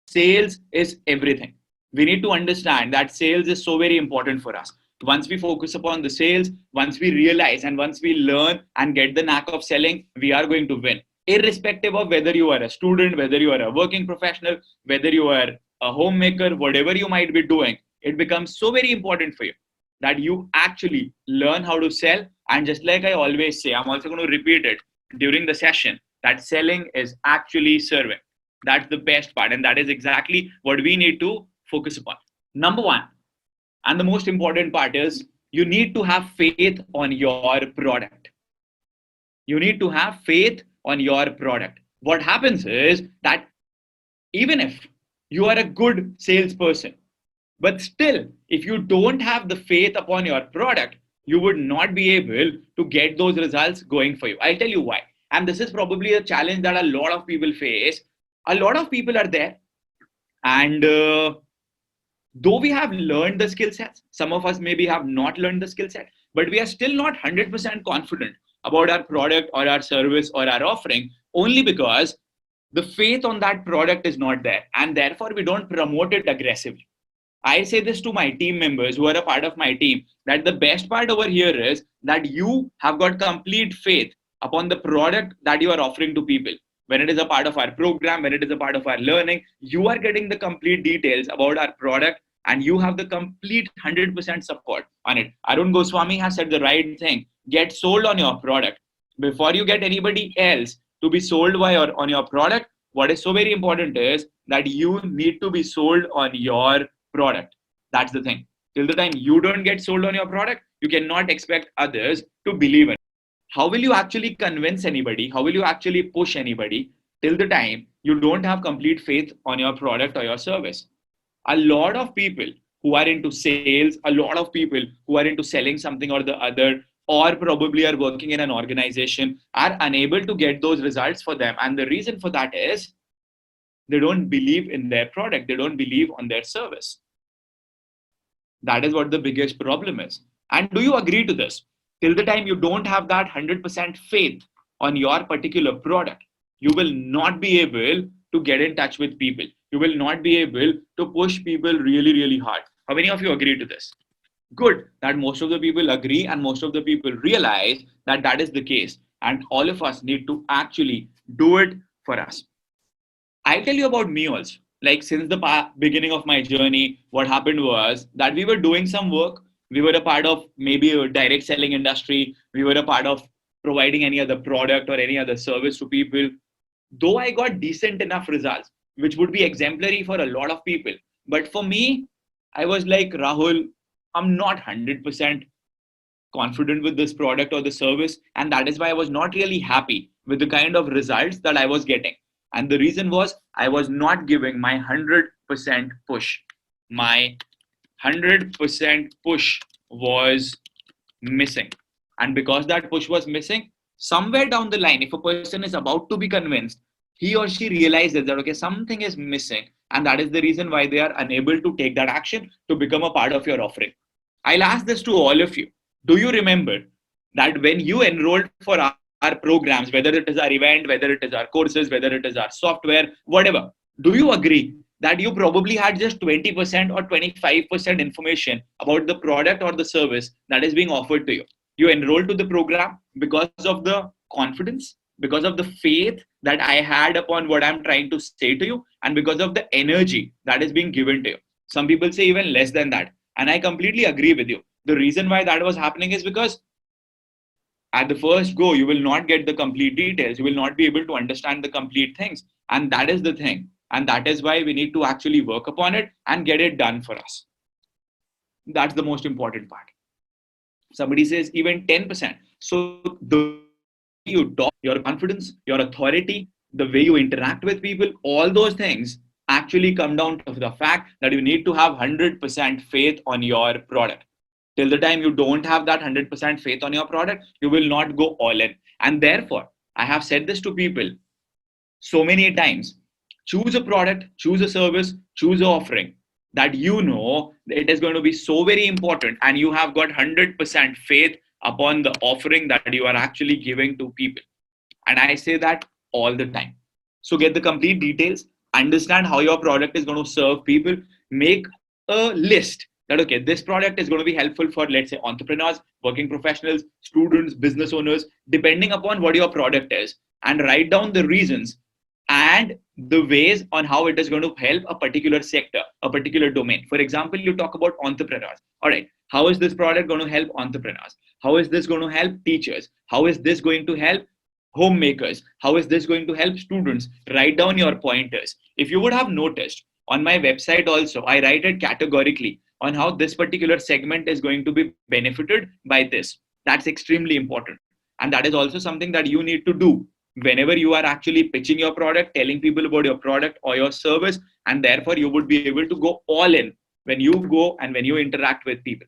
sales is everything. We need to understand that sales is so very important for us. Once we focus upon the sales, once we realize and once we learn and get the knack of selling, we are going to win. Irrespective of whether you are a student, whether you are a working professional, whether you are a homemaker, whatever you might be doing, it becomes so very important for you that you actually learn how to sell. And just like I always say, I'm also going to repeat it during the session, that selling is actually serving. That's the best part. And that is exactly what we need to focus upon. Number one, and the most important part is you need to have faith on your product. You need to have faith on your product. What happens is that even if you are a good salesperson, but still, if you don't have the faith upon your product, you would not be able to get those results going for you. I'll tell you why. And this is probably a challenge that a lot of people face. A lot of people are there, and though we have learned the skill sets, some of us maybe have not learned the skill set, but we are still not 100% confident about our product or our service or our offering, only because the faith on that product is not there, and therefore we don't promote it aggressively. I say this to my team members who are a part of my team, that the best part over here is that you have got complete faith upon the product that you are offering to people. When it is a part of our program, when it is a part of our learning, you are getting the complete details about our product and you have the complete 100% support on it. Arun Goswami has said the right thing. Get sold on your product. Before you get anybody else to be sold by or on your product, what is so very important is that you need to be sold on your product. That's the thing. Till the time you don't get sold on your product, you cannot expect others to believe in it. How will you actually convince anybody? How will you actually push anybody till the time you don't have complete faith on your product or your service? A lot of people who are into sales, a lot of people who are into selling something or the other, or probably are working in an organization, are unable to get those results for them. And the reason for that is they don't believe in their product. They don't believe on their service. That is what the biggest problem is. And do you agree to this? Till the time you don't have that 100% faith on your particular product, you will not be able to get in touch with people. You will not be able to push people really, really hard. How many of you agree to this? Good, that most of the people agree and most of the people realize that that is the case. And all of us need to actually do it for us. I'll tell you about me also. Like since the beginning of my journey, what happened was that we were doing some work. We were a part of maybe a direct selling industry. We were a part of providing any other product or any other service to people. Though I got decent enough results, which would be exemplary for a lot of people. But for me, I was like, Rahul, I'm not 100% confident with this product or the service. And that is why I was not really happy with the kind of results that I was getting. And the reason was I was not giving my 100% push. My 100% push was missing. And because that push was missing, somewhere down the line, if a person is about to be convinced, he or she realizes that, okay, something is missing. And that is the reason why they are unable to take that action to become a part of your offering. I'll ask this to all of you. Do you remember that when you enrolled for our programs, whether it is our event, whether it is our courses, whether it is our software, whatever, do you agree that you probably had just 20% or 25% information about the product or the service that is being offered to you? You enrolled to the program because of the confidence, because of the faith that I had upon what I'm trying to say to you, and because of the energy that is being given to you. Some people say even less than that. And I completely agree with you. The reason why that was happening is because at the first go, you will not get the complete details. You will not be able to understand the complete things. And that is the thing. And that is why we need to actually work upon it and get it done for us. That's the most important part. Somebody says even 10%. So the way you talk, your confidence, your authority, the way you interact with people, all those things actually come down to the fact that you need to have 100% faith on your product. Till the time you don't have that 100% faith on your product, you will not go all in. And therefore, I have said this to people so many times. Choose a product, choose a service, choose an offering that you know it is going to be so very important, and you have got 100% faith upon the offering that you are actually giving to people. And I say that all the time. So get the complete details, understand how your product is going to serve people, make a list that, okay, this product is going to be helpful for, let's say, entrepreneurs, working professionals, students, business owners, depending upon what your product is, and write down the reasons and the ways on how it is going to help a particular sector, a particular domain. For example, you talk about entrepreneurs. All right, how is this product going to help entrepreneurs? How is this going to help teachers? How is this going to help homemakers? How is this going to help students? Write down your pointers. If you would have noticed, on my website also, I write it categorically on how this particular segment is going to be benefited by this. That's extremely important. And that is also something that you need to do whenever you are actually pitching your product, telling people about your product or your service. And therefore, you would be able to go all in when you go and when you interact with people.